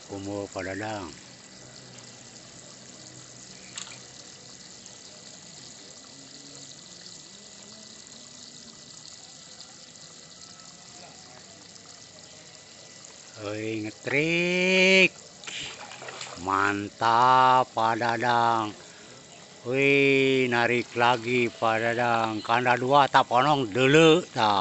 Kumu padadang. Oi ngetrik. Mantap padadang. Wih, narik lagi padadang. Kanda dua tak ponong dulu ta.